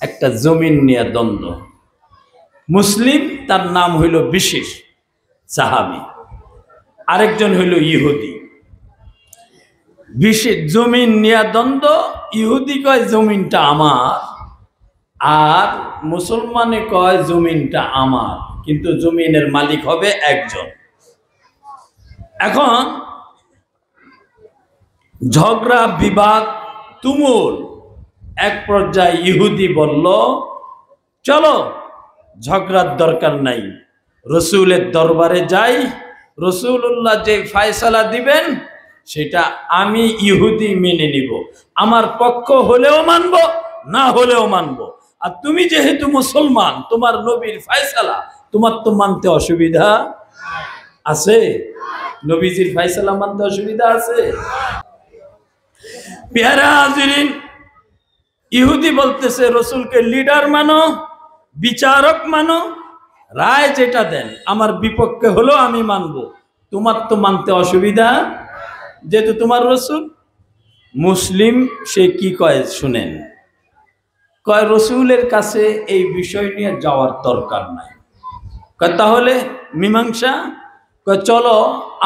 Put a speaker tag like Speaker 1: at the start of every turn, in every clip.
Speaker 1: একটা জমিন নিয়ে দ্বন্দ্ব। মুসলিম তার নাম হইল বিশেষ সাহাবী, আরেকজন হইল ইহুদি। বিশেষ জমিন নিয়ে দ্বন্দ্ব। ইহুদি কয় জমিনটা আমার, আর মুসলমানে কয় জমিনটা আমার, কিন্তু জমিনের মালিক হবে একজন। এখন ঝগড়া বিবাদ তুমুল। এক পর্যায়ে ইহুদি বলল, চলো ঝগড়ার দরকার নাই, রসুলের দরবারে যাই, রসুল্লাহ যে ফয়সালা দিবেন সেটা আমি ইহুদি মেনে নিব, আমার পক্ষ হলেও মানব, না হলেও মানব। আর তুমি যেহেতু মুসলমান, তোমার নবীর ফয়সালা তোমার তো মানতে অসুবিধা আছে? নবীজির ফয়সালা মানতে অসুবিধা আছে? পেয়ারা হাজিরিন, ইহুদি বলতেছে রসুলকে লিডার মানো, বিচারক মানো, রায় যেটা দেন আমার বিপক্ষে হলো আমি মানবো, তোমার তো মানতে অসুবিধা, যেহেতু তোমার রসুল। মুসলিম সে কি কয় শুনেন, কয় রসুলের কাছে এই বিষয় নিয়ে যাওয়ার দরকার নাই। কয় তাহলে মীমাংসা? কয় চলো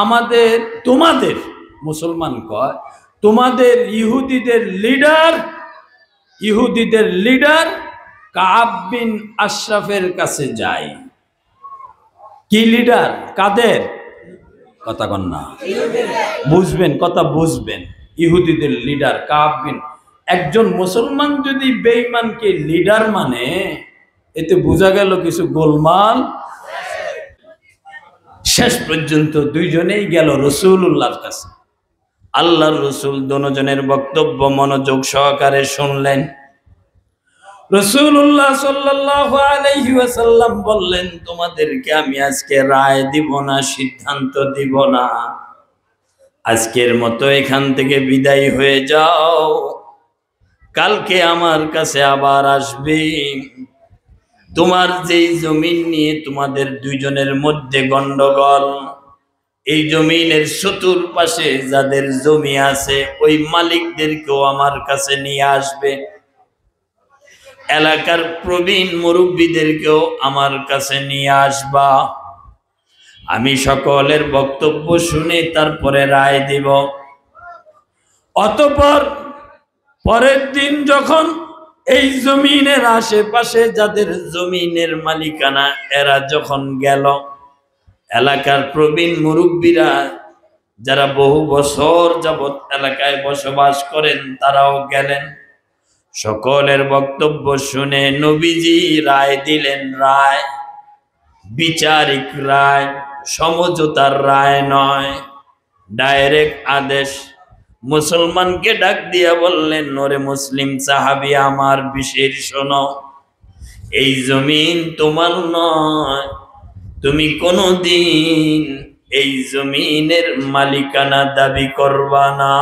Speaker 1: আমাদের, তোমাদের, মুসলমান কয় তোমাদের ইহুদিদের লিডার কাব বিন আশরাফের কাছে যাই। কি লিডার? কাদের কথা কন না, বুঝবেন কথা বুঝবেন। ইহুদিদের লিডার কাব বিন। একজন মুসলমান যদি বেঈমানকে লিডার মানে, এতে বোঝা গেল কিছু গোলমাল। শেষ পর্যন্ত দুইজনেই গেল রসুল্লাহর কাছে। আল্লাহর রসুল দুজনের বক্তব্য মনোযোগ সহকারে শুনলেন। রাসূলুল্লাহ সাল্লাল্লাহু আলাইহি ওয়াসাল্লাম বললেন, তোমাদেরকে আমি আজকে রায় দিব না, সিদ্ধান্ত দিব না, আজকের মতো এখান থেকে বিদায় হয়ে যাও, কালকে আমার কাছে আবার আসবে। তোমার যেই জমিন নিয়ে তোমাদের দুইজনের মধ্যে গন্ডগোল, এই জমিনের চতুর্পাশে যাদের জমি আছে ওই মালিকদেরকেও আমার কাছে নিয়ে আসবে, এলাকার প্রবীণ মুরব্বীদেরকেও আমার কাছে নিয়ে আসবা। আমি সকলের বক্তব্য শুনে তারপরে রায় দিব। অতঃপর পরের দিন যখন এই জমিনের আশেপাশে যাদের জমিনের মালিকানা এরা যখন গেল, এলাকার প্রবীণ মুরব্বীরা যারা বহু বছর যাবৎ এলাকায় বসবাস করেন তারাও গেলেন। সকলের বক্তব্য শুনে নবীজি রায় দিলেন। রায় বিচারিক রায়, সমঝোতার রায় নয়, ডাইরেক্ট আদেশ। মুসলমানকে ডাক দিয়া বললেন, ওরে মুসলিম সাহাবী আমার, বিশেষ শোনো, এই জমিন তোমার নয়, তুমি কোনদিন এই জমিনের মালিকানা দাবি করবা না।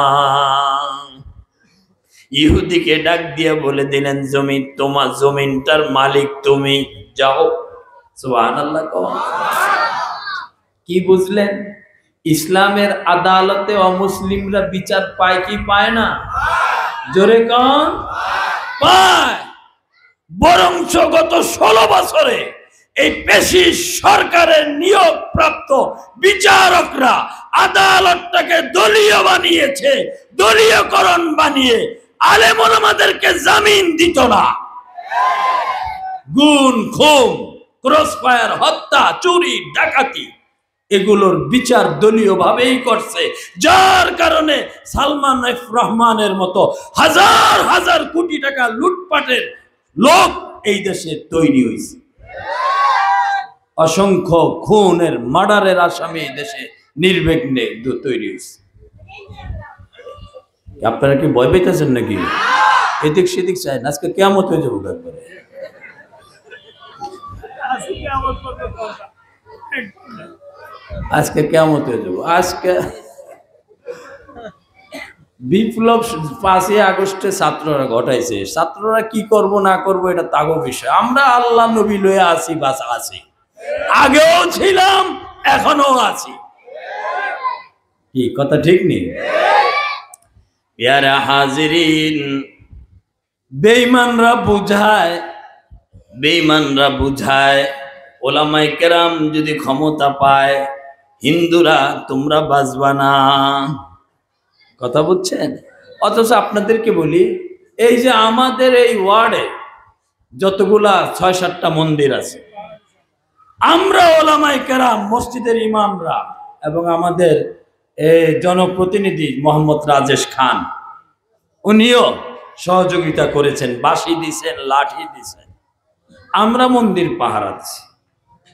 Speaker 1: ইহুদিকে ডাক দিয়া বলে দিলেন, জমি তোমার, জমিনটার মালিক তুমি, যাও। সুবহানাল্লাহ। কি বুঝলেন? ইসলামের আদালতে অমুসলিমরা বিচার পায় কি পায় না? জোরে কন, পায়। বরঞ্চ গত 16 বছরে এই পেশি সরকারের নিয়োগ প্রাপ্ত বিচারকরা আদালতটাকে দলীয় বানিয়েছে, দলীয়করণ বানিয়ে আলেম ওলামাদেরকে জামিন দিত না। গুম, খুন, ক্রসফায়ার, হত্যা, চুরি, ডাকাতি এগুলোর বিচার দলীয় ভাবেই করছে, যার কারণে সালমান এফ রহমানের মতো হাজার হাজার কোটি টাকা লুটপাটের লোক এই দেশে তৈরি হয়েছে। অসংখ্য খুনের, মার্ডারের আসামি দেশে নির্বিঘ্নে তৈরি হয়েছে। আপনারা কি ভয় পেতেছেন নাকি? এদিক সেদিক চাই না, আজকে কিয়ামত হয়ে যাবো একবারে। আজকে কিয়ামত হয়ে যাবো। আজকে বিপ্লব 5ই আগস্টে ছাত্ররা ঘটাইছে, ছাত্ররা কি করব না করব এটা তাগো বিষয়। আমরা আল্লাহ নবী লয়ে আছি, বাস আছি, আগেও ছিলাম, এখনো আছি। কি কথা ঠিক নেই? প্যারা হাজিরিন, বেঈমানরা বুঝায় ওলামায়ে কেরাম যদি ক্ষমতা পায় হিন্দুরা তোমরা বাঁচবা না, কথা বুঝছেন? অথচ আপনাদেরকে বলি, এই যে আমাদের এই ওয়ার্ডে যতগুলা 6-7টা মন্দির আছে, আমরা ওলামায়ে কেরাম, মসজিদের ইমামরা এবং আমাদের জনপ্রতিনিধি মোহাম্মদ রাজেশ খান, উনিও সহযোগিতা করেছেন, বাঁশি দিছেন, লাঠি দিছেন, আমরা মন্দির পাহারা দিছি।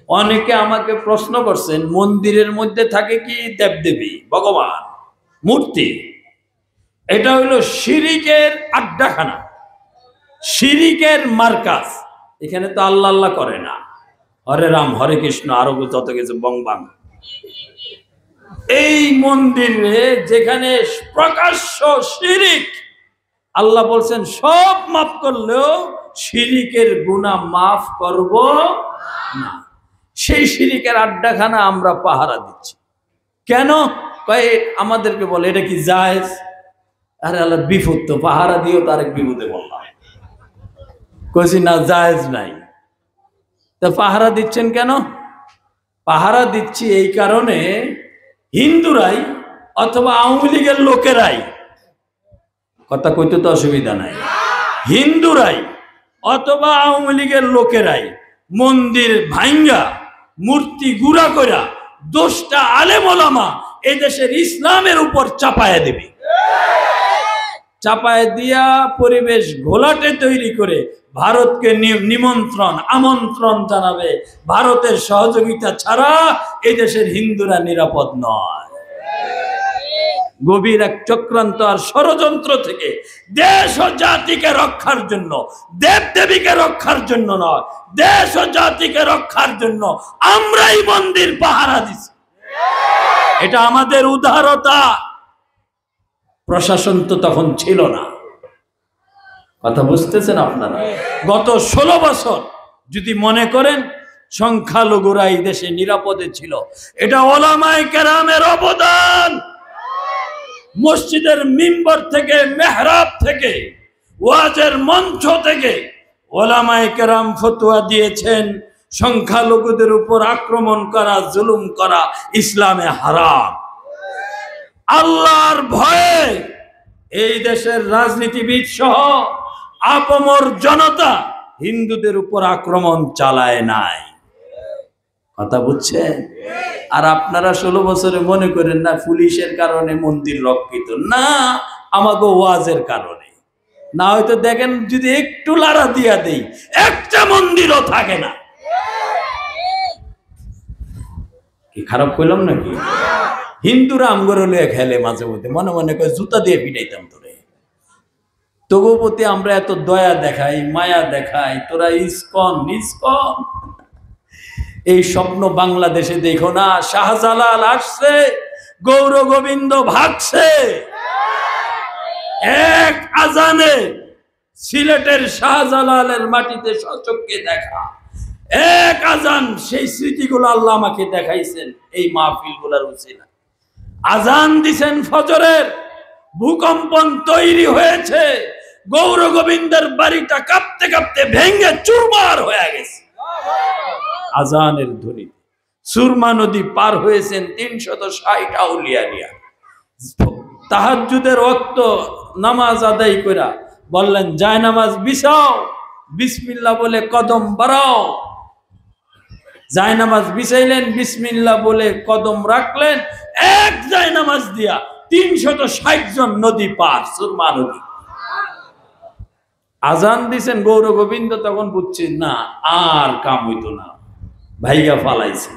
Speaker 1: অনেকে আমাকে প্রশ্ন করছেন, মন্দিরের মধ্যে থাকে কি দেবদেবী, ভগবান, মূর্তি? এটা হইল শিরিকের আড্ডাখানা, শিরিকের মার্কাজ। এখানে তো আল্লাহ আল্লাহ করে না, হরে রাম হরে কৃষ্ণ আরো যত কিছু বং বাং। এই মন্দিরে যেখানে প্রকাশ্য শিরিক, আল্লাহ বলছেন সব মাফ করলেও শিরিকের গুনাহ মাফ করব না। সেই শিরিকের আড্ডাখানা আমরা পাহারা দিচ্ছি। কেন? কয় আমাদেরকে বলে এটা কি জায়েজ? আরে আল্লাহ, বিপদ তো, পাহারা দিও তো আরেক বিপদে বললাম। কইছি না, জায়েজ নাই। তা পাহারা দিচ্ছেন কেন? পাহারা দিচ্ছি এই কারণে, হিন্দুরাই অথবা আওয়ামী লীগের লোকেরাই, কথা কইতে তো অসুবিধা নাই, হিন্দুরাই অথবা আওয়ামী লীগের লোকেরাই মন্দির ভাঙ্গা মূর্তি গুড়া কইরা দোষটা আলেম ওলামা এই দেশের ইসলামের উপর চাপায়া দেবে। চাপায় দিয়া পরিবেশ ঘোলাটে তৈরি করে ভারতকে আমন্ত্রণ জানাবে, ভারতের সহযোগিতা ছাড়া এই দেশের হিন্দুরা নিরাপদ নয়। গভীর এক চক্রান্ত আর ষড়যন্ত্র থেকে দেশ ও জাতিকে রক্ষার জন্য, দেবদেবীকে রক্ষার জন্য নয়, দেশ ও জাতিকে রক্ষার জন্য আমরাই মন্দির পাহারা দিছি। এটা আমাদের উদারতা। প্রশাসন তো তখন ছিল না, কথা বুঝতেছেন আপনারা? গত 16 বছর যদি মনে করেন সংখ্যালঘুরা এই দেশে নিরাপদে ছিল, এটা ওলামায়ে কেরামের অবদান। মসজিদের মিম্বর থেকে, মেহরাব থেকে, ওয়াজের মঞ্চ থেকে ওলামায়ে কেরাম ফতোয়া দিয়েছেন সংখ্যালঘুদের উপর আক্রমণ করা, জুলুম করা ইসলামে হারাম। আল্লাহর ভয়ে এই দেশের রাজনীতিবিদ সহ আপামর জনতা হিন্দুদের উপর আক্রমণ চালায় নাই, কথা বুঝছেন? আর আপনারা 16 বছরে মনে করেন না পুলিশের কারণে মন্দির রক্ষিত, না, আমাকে ওয়াজের কারণে। না হয়তো দেখেন যদি একটু লাড়া দিয়া দেই একটা মন্দিরও থাকে না। কি খারাপ কইলাম নাকি? হিন্দুরা আমগর লইয়া খেলে মাঝে মধ্যে, মনে মনে করে জুতা দিয়ে পিটাইতাম তোরে। তবু প্রতি আমরা এত দয়া দেখাই, মায়া দেখাই, তোরা ইসকন ইসকন। এই স্বপ্ন বাংলাদেশে দেখো না, শাহজালাল আসছে, গৌর গোবিন্দ ভাগছে। এক আজানে সিলেটের শাহজালালের মাটিতে সচক্ষে দেখা, এক আজান, সেই স্মৃতিগুলো আল্লাহ আমাকে দেখাইছেন এই মাহফিল গুলার উসিলা। আজান দিছেন ফজরের, ভূকম্পন তৈরি হয়েছে, গৌর গোবিন্দের বাড়িটা কাঁপতে কাঁপতে ভেঙে চুরমার হয়ে গেছে আজানের ধ্বনি। সুরমা নদী পার হয়েছেন 360 আউলিয়া নিয়া। তাহাজ্জুদের ওয়াক্ত নামাজ আদায় কইরা বললেন জায়নামাজ বিছাও, বিসমিল্লাহ বলে কদম বাড়াও। জায়নামাজ বিছাইলেন, বিসমিল্লাহ বলে কদম রাখলেন, এক জায়নামাজ দিয়া 360 জন নদী পার, সুরমা নদী। আজান দিছেন গৌর গোবিন্দ, তখন বুঝছেন না আর কাম হইতো না, ভাইয়া ফালাইছে।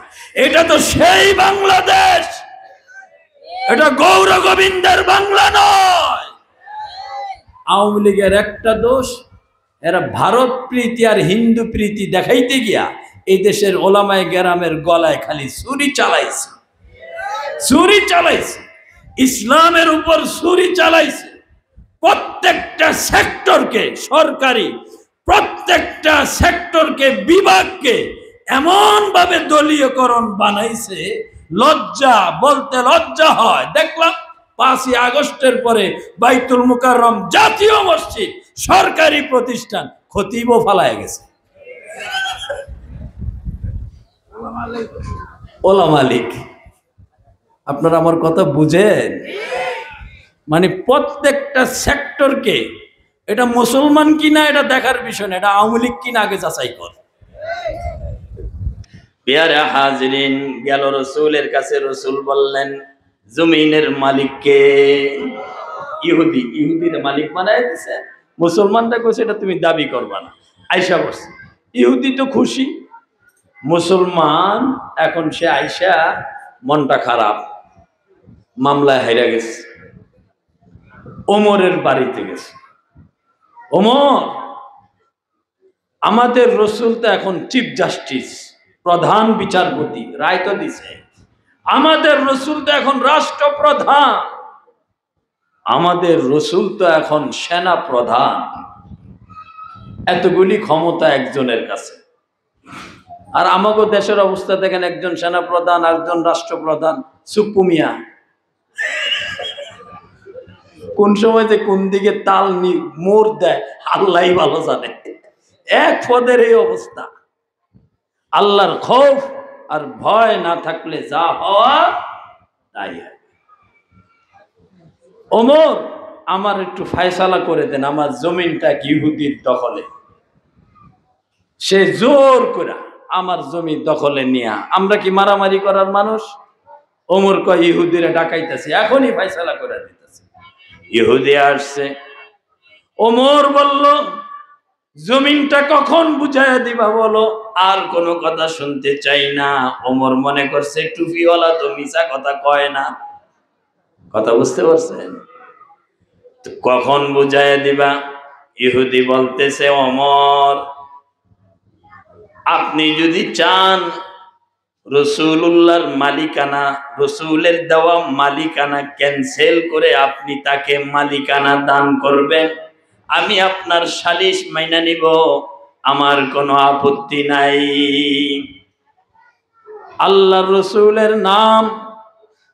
Speaker 1: এটা তো সেই বাংলাদেশ, এটা গৌর গোবিন্দের বাংলা নয়। আওয়ামী লীগের একটা দোষ, এরা ভারত প্রীতি আর হিন্দু প্রীতি দেখাইতে গিয়া এই দেশের ওলামায়ে কেরামের গলায় খালি ছুরি চালাইছে, ছুরি চালাইছে, ইসলামের উপর ছুরি চালাইছে। প্রত্যেকটা সেক্টরকে, সরকারি প্রত্যেকটা সেক্টরকে, বিভাগকে এমন ভাবে দলীয়করণ বানাইছে, লজ্জা বলতে লজ্জা হয়। দেখলাম 5ই আগস্টের পরে বাইতুল মুকাররম জাতীয় মসজিদ সরকারি প্রতিষ্ঠান, খতিবও ফালায় গেছে। ওলামা লীগ, আপনারা আমার কথা বুঝেন? মানে প্রত্যেকটা সেক্টরকে, এটা মুসলমান কিনা এটা দেখার বিষয় না, এটা আওয়ামী লীগ কিনা আগে যাচাই কর। পেয়ারা হাজরিন, গেল রসুলের কাছে, রসুল বললেন জমিনের মালিককে? ইহুদি, ইহুদির মালিক বানায় দিছে। মুসলমানরা কইছে এটা তুমি দাবি করবা না। আয়সা বলছে, ইহুদি তো খুশি, মুসলমান এখন সে আয়সা মনটা খারাপ, মামলায় হাইরা গেছে, ওমরের বাড়িতে গেছে। ওমর, আমাদের রসুল তো এখন চিফ জাস্টিস, প্রধান বিচারপতি, রায় তো দিছে। আমাদের রসুল তো এখন রাষ্ট্রপ্রধান, আমাদের রসুল তো এখন সেনা প্রধান। এতগুলি ক্ষমতা একজনের কাছে। আর আমাকে দেশের অবস্থা দেখেন, একজন সেনা প্রধান, একজন রাষ্ট্রপ্রধান, সুপুমিয়া। কোন সময় যে কোন দিকে তাল মোড় দেয় আল্লাহই ভালো জানে। এক পদের এই অবস্থা। আল্লাহর খৌফ আর ভয় না থাকলে যা হওয়া তাই হয়। ওমর, আমার একটু ফয়সালা করে দেন, আমার জমিনটা ইহুদির দখলে। সে জোর করে আমার জমি দখলে নিয়া, আমরা কি মারামারি করার মানুষ? ওমর কয় ইহুদিরা ডাকাইতেছে, এখনই ফয়সালা করে দিতেছে। ইহুদি আসছে, ওমর বলল জমিনটা কখন বুঝাইয়া দিবা বলো। আর কোনো কথা শুনতে চাই না। ওমর মনে করছে টুপিওয়ালা তো মিছা কথা কয় না। কথা বুঝতে পারছেন? কখন বুঝাইয়া দিবা? ইহুদি বলতেছে, ওমর আপনি যদি চান রসুলুল্লাহর মালিকানা, রসুলের দেওয়া মালিকানা ক্যান্সেল করে আপনি তাকে মালিকানা দান করবেন, আমি আপনার সালিশ মাইনা নিব, আমার কোনো আপত্তি নাই। আল্লাহর রসুলের নাম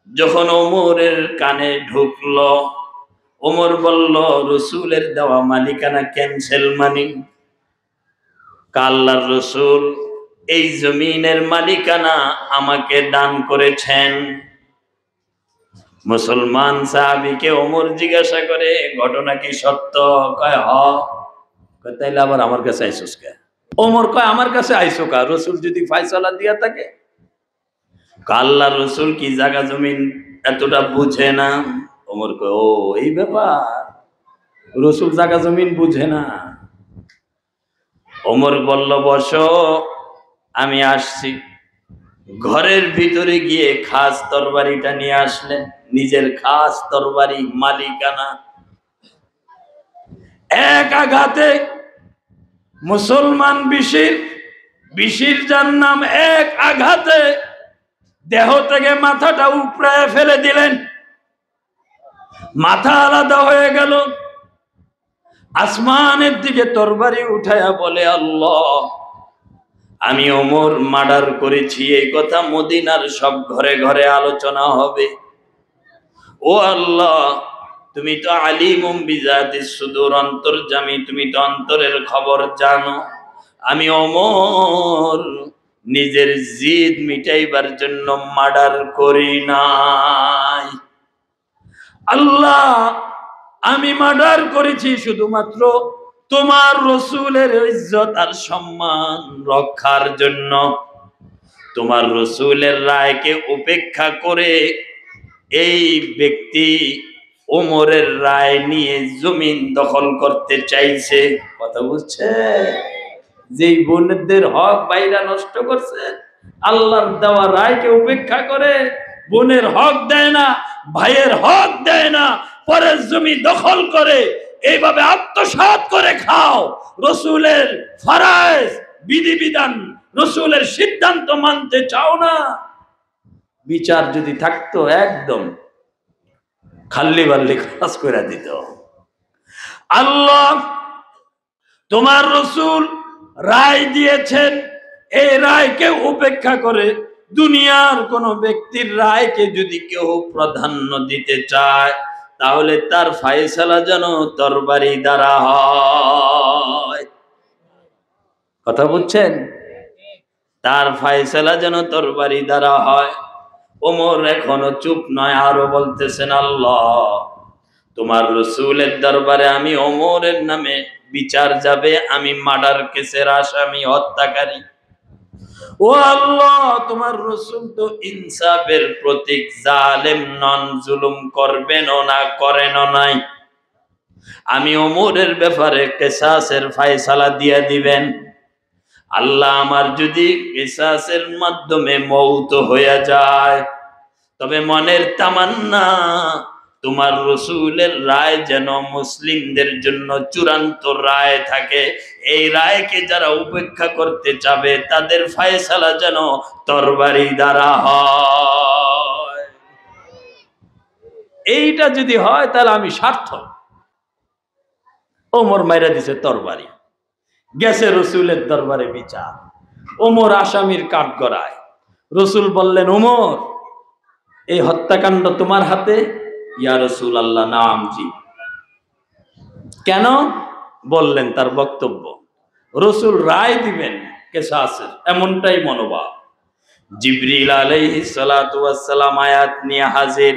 Speaker 1: যখন ওমরের কানে ঢুকলো, ওমর বলল রসুলের দেওয়া মালিকানা ক্যান্সেল মানি। আল্লাহর রসুল এই জমিনের মালিকানা আমাকে দান করেছেন। মুসলমান সাহাবীকে ওমর জিজ্ঞাসা করে, ঘটনা কি সত্য? কয় হ। তাইলে আবার আমার কাছে আইসোস কে? ওমর কয় আমার কাছে আইসো কা? রসুল যদি ফয়সালা দিয়া থাকে। আল্লাহর রসুল কি জায়গা জমিন এতটা বুঝে না? ওমর কয় ও এই ব্যাপার, রসুল জায়গা জমিন বুঝে না। ওমর বলল বসো, আমি আসছি। ঘরের ভিতরে গিয়ে খাস তরবারিটা নিয়ে আসলেন, নিজের খাস তরবারি, মালিকানা। এক আঘাতে মুসলমান বিশির যার নাম, এক আঘাতে দেহ থেকে মাথাটা উপড়ে ফেলে দিলেন। মাথা আলাদা হয়ে গেল। আসমানের দিকে তরবারি উঠায়া বলে, আল্লাহ আমি ওমর মার্ডার করেছি, এই কথা মদিনার সব ঘরে ঘরে আলোচনা হবে। ও আল্লাহ, তুমি তো আলিমুম বিজাতিস সুদূর, অন্তর্যামী, তুমি তো অন্তরের খবর জানো। আমি ওমর নিজের জিদ মিটাইবার জন্য মার্ডার করি নাই। আল্লাহ, আমি মার্ডার করেছি শুধুমাত্র তোমার রসুলের ইজ্জত আর সম্মান রক্ষার জন্য। তোমার রসুলের রায়কে উপেক্ষা করে এই ব্যক্তি ওমরের রায় নিয়ে জমিন দখল করতে চাইছে। কথা বুঝছে? যেই বোনদের হক বাইরা নষ্ট করছে, আল্লাহর দেওয়া রায়কে উপেক্ষা করে বোনের হক দেয় না, ভাইয়ের হক দেয় না, পরের জমি দখল করে এইভাবে আত্মসাৎ করে খাও। রসুলের ফরজ বিধিবিধান, রসুলের সিদ্ধান্ত মানতে চাও না। বিচার যদি থাকতো একদম খাল্লি বাল্লি খরচ করে দিত। আল্লাহ তোমার রসুল রায় দিয়েছেন, এই রায়কে উপেক্ষা করে দুনিয়ার কোন ব্যক্তির রায়কে যদি কেউ প্রাধান্য দিতে চায়, তাহলে তার ফায়সালা যেন তরবারি দ্বারা হয়। কথা বুঝছেন? তার ফায়সালা যেন তরবারি দ্বারা হয়। ওমর এখনো চুপ নয়, আরো বলতেছেন, আল্লাহ তোমার রসুলের দরবারে আমি ওমরের নামে বিচার যাবে, আমি মার্ডার কেসের আসামি, হত্যাকারী। ও আল্লাহ, তোমার রসুল তো ইনসাফের প্রতীক, জালেম নন, জুলুম করবেন না, করেন নাই। আমি ওমরের ব্যাপারে কিসাসের ফয়সালা দিয়ে দিবেন। আল্লাহ, আমার যদি কিসাসের মাধ্যমে মওত হয়ে যায়, তবে মনের তামান্না তোমার রসুলের রায় যেন মুসলিমদের জন্য চূড়ান্ত রায় থাকে। এই রায়কে যারা উপেক্ষা করতে চাবে তাদের ফয়সালা যেন তরবারি দ্বারা হয়। এইটা যদি হয় তাহলে আমি সার্থক। ওমর মাইরা দিছে তরবারি, গেছে রসুলের দরবারে বিচার। ওমর আসামির কাঠগড়ায়। রসুল বললেন, ওমর এই হত্যাকাণ্ড তোমার হাতে? ইয়া রাসূলুল্লাহ, নাম জি। কেন? বললেন তার বক্তব্য। রসুল রায় দিবেন কিসাসের, এমনটাই মনোভাব। জিবরিল আলাইহিস সালাতু ওয়াস সালাম আয়াত নিয়ে হাজির।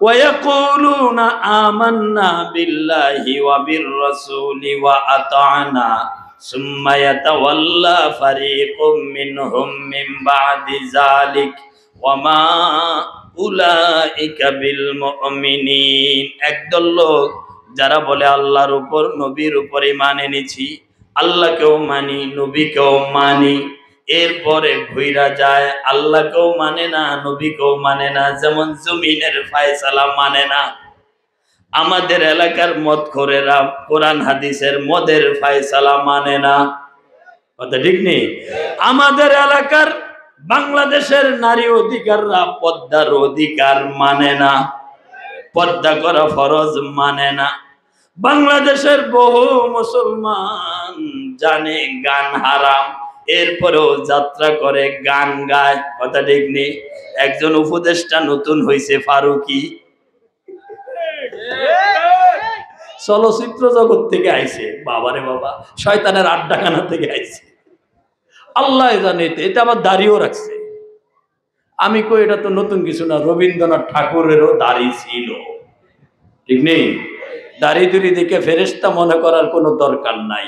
Speaker 1: ويقولون آمنا بالله وبالرسول وأطعنا ثم يتولى فريق منهم من بعد ذلك وما أولئك بالمؤمنين। একদল লোক যারা বলে আল্লাহর উপর, নবীর উপর ঈমান এনেছি, আল্লাহকেও মানি, নবীকেও মানি, এরপরে ঘুইরা যায়, আল্লাহকেও মানে না, নবীকেও মানে না। যেমন জমিনের ফয়সালা মানে না। আমাদের এলাকার মদখোরেরা কোরআন হাদিসের মদের ফয়সালা মানে না। কথা ঠিক নেই? আমাদের এলাকার বাংলাদেশের নারী অধিকাররা পর্দার অধিকার মানে না, পর্দা করা ফরজ মানে না। বাংলাদেশের বহু মুসলমান জানে গান হারাম, এরপরেও যাত্রা করে, গান গায়। কথা ঠিক নেই? একজন উপদেষ্টা নতুন হয়েছে, ফারুকি, চলচ্চিত্র জগৎ থেকে আইছে। বাবারে বাবা, শয়তানের আড্ডাখানা থেকে আইছে, আল্লাহ জানে। এটা আবার দাড়িও রাখছে। আমি কই এটা তো নতুন কিছু না, রবীন্দ্রনাথ ঠাকুরেরও দাড়ি ছিল, ঠিক নেই? দাড়ি দুড়ি দেখে ফেরেশতা মনে করার কোনো দরকার নাই।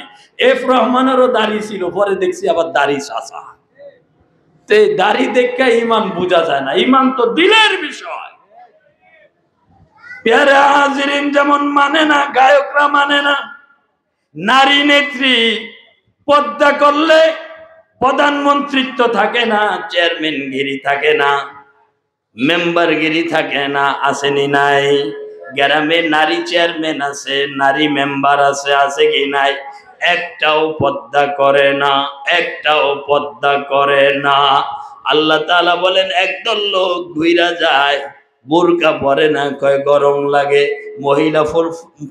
Speaker 1: এফ রহমানেরও দাড়ি ছিল, পরে দেখছি আবার দাড়ি চাচা। তে দাড়ি দেখে ইমান বোঝা যায় না, ইমান তো দিলের বিষয়। প্যারা হাজিরিন যেমন মানে না, গায়করা মানে না। নারী নেত্রী পর্দা করলে প্রধানমন্ত্রিত্ব থাকে না, চেয়ারম্যানগিরি থাকে না, মেম্বারগিরি থাকে না। আসেনি নাই? গ্রামে নারী চেয়ারম্যান আছে, নারী মেম্বার আছে, আছে কি নাই? একটাও পর্দা করে না, একটাও পর্দা করে না। আল্লাহ তাআলা বলেন, একদল লোক ঘুইরা যায়, বোরকা পরে না, কয় গরম লাগে। মহিলা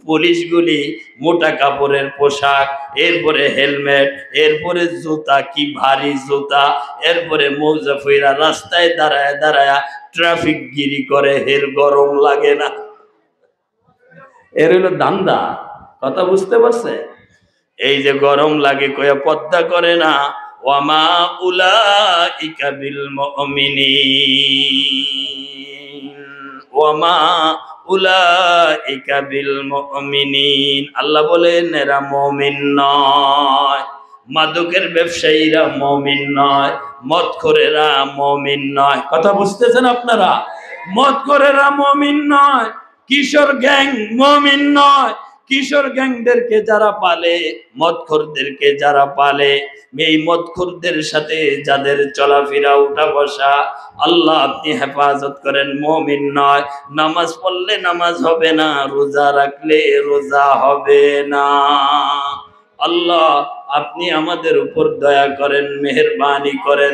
Speaker 1: পুলিশগুলি মোটা কাপড়ের পোশাক, এরপরে হেলমেট, এরপরে জুতা, কি ভারী জুতা, এরপরে মৌজা ফইরা রাস্তায় দাঁড়ায় দাঁড়ায় ট্রাফিক গিরি করে, এর গরম লাগে না। এর হলো ধান্দা। কথা বুঝতে পারছে? এই যে গরম লাগে কয়া পর্দা করে না। ওয়ামা উলাইকা বিল মুমিনিন, ওয়ামা উলাইকা বিল মুমিনিন। আল্লাহ বলেন এরা মুমিন নয়। মাদকের ব্যবসায়ীরা মুমিন নয়, মদখোরেরা মুমিন নয়। কথা বুঝতেছেন আপনারা? মদখোরেরা মুমিন নয়, কিশোর গ্যাং মুমিন নয়। কিশোর গ্যাংদেরকে যারা পালে, মদখোরদেরকে যারা পালে, এই মদখোরদের সাথে যাদের চলাফেরা উঠা বসা, আল্লাহ আপনি হেফাজত করেন, মুমিন নয়। নামাজ পড়লে নামাজ হবে না, রোজা রাখলে রোজা হবে না। আল্লাহ আপনি আমাদের উপর দয়া করেন, মেহেরবানি করেন।